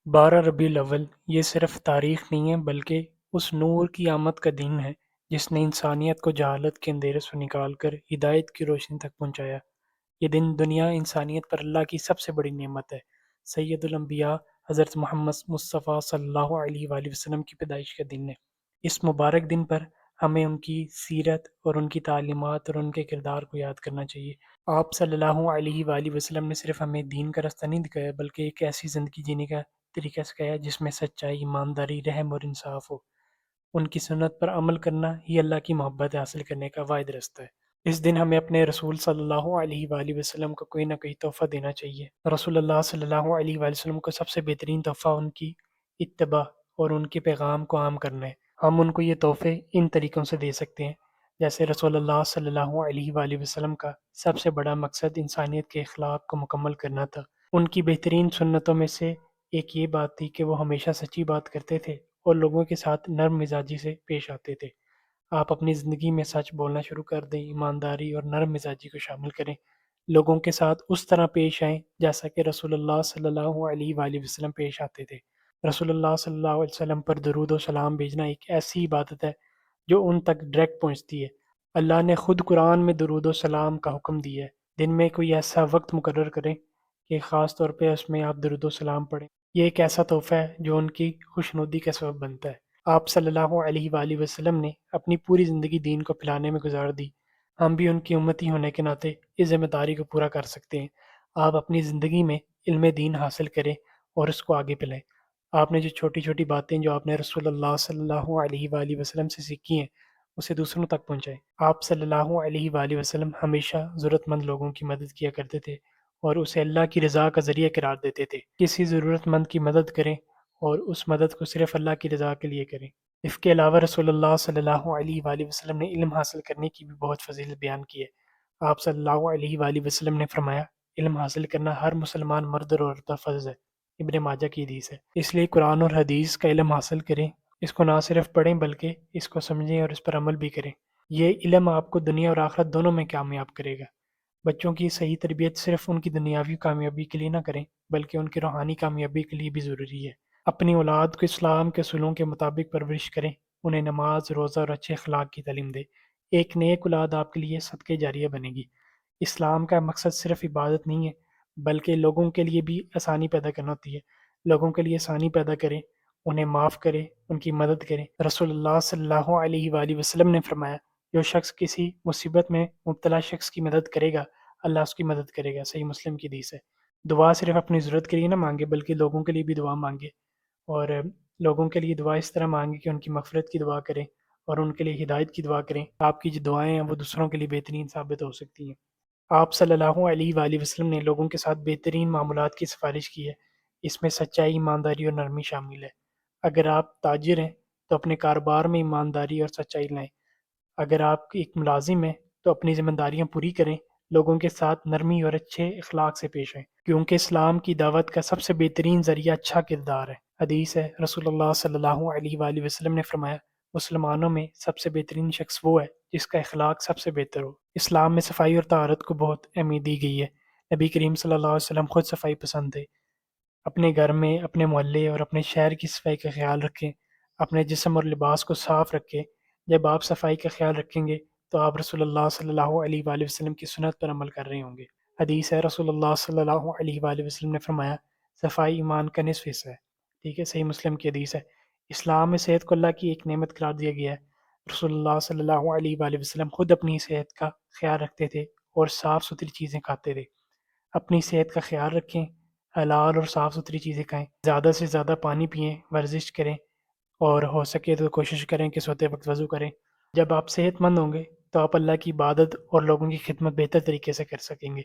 12 ربیع الاول یہ صرف تاریخ نہیں ہے بلکہ اس نور کی آمد کا دن ہے جس نے انسانیت کو جہالت کے اندھیرے سے نکال کر ہدایت کی روشنی تک پہنچایا۔ یہ دن دنیا انسانیت پر اللہ کی سب سے بڑی نعمت ہے۔ سید الانبیاء حضرت محمد مصطفیٰ صلی اللہ علیہ وآلہ وسلم کی پیدائش کا دن ہے۔ اس مبارک دن پر ہمیں ان کی سیرت اور ان کی تعلیمات اور ان کے کردار کو یاد کرنا چاہیے۔ آپ صلی اللہ علیہ وآلہ وسلم نے صرف ہمیں دین کا راستہ نہیں دکھایا بلکہ ایک ایسی زندگی جینے کا طریقہ سکھایا جس میں سچائی، ایمانداری، رحم اور انصاف ہو۔ ان کی سنت پر عمل کرنا ہی اللہ کی محبت حاصل کرنے کا واحد راستہ ہے۔ اس دن ہمیں اپنے رسول صلی اللہ علیہ وآلہ وسلم کو کوئی نہ کوئی تحفہ دینا چاہیے۔ رسول اللہ صلی اللہ علیہ وآلہ وسلم کو سب سے بہترین تحفہ ان کی اتباع اور ان کے پیغام کو عام کرنا ہے۔ ہم ان کو یہ تحفے ان طریقوں سے دے سکتے ہیں، جیسے رسول اللہ صلی اللہ علیہ وآلہ وسلم کا سب سے بڑا مقصد انسانیت کے اخلاق کو مکمل کرنا تھا۔ ان کی بہترین سنتوں میں سے ایک یہ بات تھی کہ وہ ہمیشہ سچی بات کرتے تھے اور لوگوں کے ساتھ نرم مزاجی سے پیش آتے تھے۔ آپ اپنی زندگی میں سچ بولنا شروع کر دیں، ایمانداری اور نرم مزاجی کو شامل کریں، لوگوں کے ساتھ اس طرح پیش آئیں جیسا کہ رسول اللہ صلی اللہ علیہ وآلہ وسلم پیش آتے تھے۔ رسول اللہ صلی اللہ علیہ وسلم پر درود و سلام بھیجنا ایک ایسی عبادت ہے جو ان تک ڈائریکٹ پہنچتی ہے۔ اللہ نے خود قرآن میں درود و سلام کا حکم دیا ہے۔ دن میں کوئی ایسا وقت مقرر کریں کہ خاص طور پہ اس میں آپ درود و سلام پڑھیں۔ یہ ایک ایسا تحفہ ہے جو ان کی خوشنودی کا سبب بنتا ہے۔ آپ صلی اللہ علیہ وآلہ وسلم نے اپنی پوری زندگی دین کو پھیلانے میں گزار دی۔ ہم بھی ان کی امتی ہونے کے ناطے اس ذمہ داری کو پورا کر سکتے ہیں۔ آپ اپنی زندگی میں علم دین حاصل کریں اور اس کو آگے پھیلائیں۔ آپ نے جو چھوٹی چھوٹی باتیں جو آپ نے رسول اللہ صلی اللہ علیہ وآلہ وسلم سے سیکھی ہیں اسے دوسروں تک پہنچائیں۔ آپ صلی اللہ علیہ وآلہ وسلم ہمیشہ ضرورت مند لوگوں کی مدد کیا کرتے تھے اور اسے اللہ کی رضا کا ذریعہ قرار دیتے تھے۔ کسی ضرورت مند کی مدد کریں اور اس مدد کو صرف اللہ کی رضا کے لیے کریں۔ اس کے علاوہ رسول اللہ صلی اللہ علیہ وآلہ وسلم نے علم حاصل کرنے کی بھی بہت فضیلت بیان کی ہے۔ آپ صلی اللہ علیہ وآلہ وسلم نے فرمایا، علم حاصل کرنا ہر مسلمان مرد اور عورت پر فرض ہے۔ ابن ماجہ کی حدیث ہے۔ اس لیے قرآن اور حدیث کا علم حاصل کریں، اس کو نہ صرف پڑھیں بلکہ اس کو سمجھیں اور اس پر عمل بھی کریں۔ یہ علم آپ کو دنیا اور آخرت دونوں میں کامیاب کرے گا۔ بچوں کی صحیح تربیت صرف ان کی دنیاوی کامیابی کے لیے نہ کریں بلکہ ان کی روحانی کامیابی کے لیے بھی ضروری ہے۔ اپنی اولاد کو اسلام کے اصولوں کے مطابق پرورش کریں، انہیں نماز، روزہ اور اچھے اخلاق کی تعلیم دیں۔ ایک نیک اولاد آپ کے لیے صدقہ جاریہ بنے گی۔ اسلام کا مقصد صرف عبادت نہیں ہے بلکہ لوگوں کے لیے بھی آسانی پیدا کرنا ہوتی ہے۔ لوگوں کے لیے آسانی پیدا کریں، انہیں معاف کریں، ان کی مدد کریں۔ رسول اللہ صلی اللہ علیہ وآلہ وسلم نے فرمایا، جو شخص کسی مصیبت میں مبتلا شخص کی مدد کرے گا اللہ اس کی مدد کرے گا۔ صحیح مسلم کی حدیث ہے۔ دعا صرف اپنی ضرورت کے لیے نہ مانگے بلکہ لوگوں کے لیے بھی دعا مانگے، اور لوگوں کے لیے دعا اس طرح مانگے کہ ان کی مغفرت کی دعا کریں اور ان کے لیے ہدایت کی دعا کریں۔ آپ کی جو دعائیں ہیں وہ دوسروں کے لیے بہترین ثابت ہو سکتی ہیں۔ آپ صلی اللہ علیہ وآلہ وسلم نے لوگوں کے ساتھ بہترین معاملات کی سفارش کی ہے۔ اس میں سچائی، ایمانداری اور نرمی شامل ہے۔ اگر آپ تاجر ہیں تو اپنے کاروبار میں ایمانداری اور سچائی لائیں۔ اگر آپ ایک ملازم ہیں تو اپنی ذمہ داریاں پوری کریں، لوگوں کے ساتھ نرمی اور اچھے اخلاق سے پیش آئیں، کیونکہ اسلام کی دعوت کا سب سے بہترین ذریعہ اچھا کردار ہے۔ حدیث ہے، رسول اللہ صلی اللہ علیہ وآلہ وسلم نے فرمایا، مسلمانوں میں سب سے بہترین شخص وہ ہے جس کا اخلاق سب سے بہتر ہو۔ اسلام میں صفائی اور طہارت کو بہت اہمیت دی گئی ہے۔ نبی کریم صلی اللہ علیہ وسلم خود صفائی پسند تھے۔ اپنے گھر میں، اپنے محلے اور اپنے شہر کی صفائی کا خیال رکھیں۔ اپنے جسم اور لباس کو صاف رکھیں۔ جب آپ صفائی کا خیال رکھیں گے تو آپ رسول اللہ صلی اللہ علیہ وآلہ وسلم کی سنت پر عمل کر رہے ہوں گے۔ حدیث ہے، رسول اللہ صلی اللہ علیہ وآلہ وسلم نے فرمایا، صفائی ایمان کا نصف حصہ ہے۔ ٹھیک ہے، صحیح مسلم کی حدیث ہے۔ اسلام میں صحت کو اللہ کی ایک نعمت قرار دیا گیا ہے۔ رسول اللہ صلی اللہ علیہ وآلہ وسلم خود اپنی صحت کا خیال رکھتے تھے اور صاف ستھری چیزیں کھاتے تھے۔ اپنی صحت کا خیال رکھیں، حلال اور صاف ستھری چیزیں کھائیں، زیادہ سے زیادہ پانی پئیں، ورزش کریں اور ہو سکے تو کوشش کریں کہ سوتے وقت وضو کریں۔ جب آپ صحت مند ہوں گے تو آپ اللہ کی عبادت اور لوگوں کی خدمت بہتر طریقے سے کر سکیں گے۔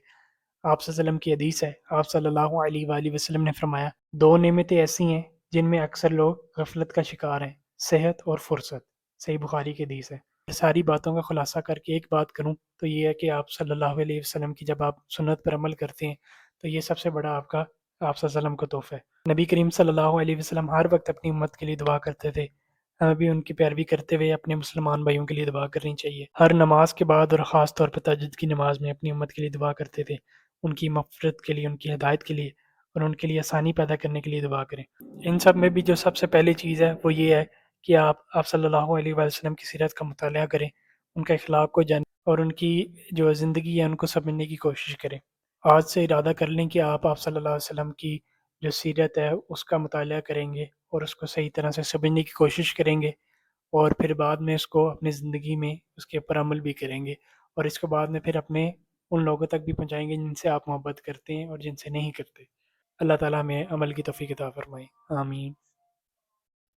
آپ صلی اللہ علیہ وسلم کی حدیث ہے، آپ صلی اللہ علیہ وآلہ وسلم نے فرمایا، دو نعمتیں ایسی ہیں جن میں اکثر لوگ غفلت کا شکار ہیں، صحت اور فرصت۔ صحیح بخاری کی حدیث ہے۔ ساری باتوں کا خلاصہ کر کے ایک بات کروں تو یہ ہے کہ آپ صلی اللہ علیہ وسلم کی جب آپ سنت پر عمل کرتے ہیں تو یہ سب سے بڑا آپ کا آپ صلی اللہ علیہ وسلم کو تحفہ ہے۔ نبی کریم صلی اللہ علیہ وسلم ہر وقت اپنی امت کے لیے دعا کرتے تھے۔ ہمیں بھی ان کی پیروی کرتے ہوئے اپنے مسلمان بھائیوں کے لیے دعا کرنی چاہیے۔ ہر نماز کے بعد اور خاص طور پر تہجد کی نماز میں اپنی امت کے لیے دعا کرتے تھے، ان کی مغفرت کے لیے، ان کی ہدایت کے لیے اور ان کے لیے آسانی پیدا کرنے کے لیے دعا کریں۔ ان سب میں بھی جو سب سے پہلی چیز ہے وہ یہ ہے کہ آپ صلی اللہ علیہ وسلم کی سیرت کا مطالعہ کریں، ان کے اخلاق کو جانیں اور ان کی جو زندگی ہے ان کو سمجھنے کی کوشش کریں۔ آج سے ارادہ کر لیں کہ آپ صلی اللہ علیہ وسلم کی جو سیرت ہے اس کا مطالعہ کریں گے اور اس کو صحیح طرح سے سمجھنے کی کوشش کریں گے، اور پھر بعد میں اس کو اپنی زندگی میں اس کے اوپر عمل بھی کریں گے، اور اس کے بعد میں پھر اپنے ان لوگوں تک بھی پہنچائیں گے جن سے آپ محبت کرتے ہیں اور جن سے نہیں کرتے۔ اللہ تعالیٰ ہمیں عمل کی توفیق عطا فرمائے، آمین۔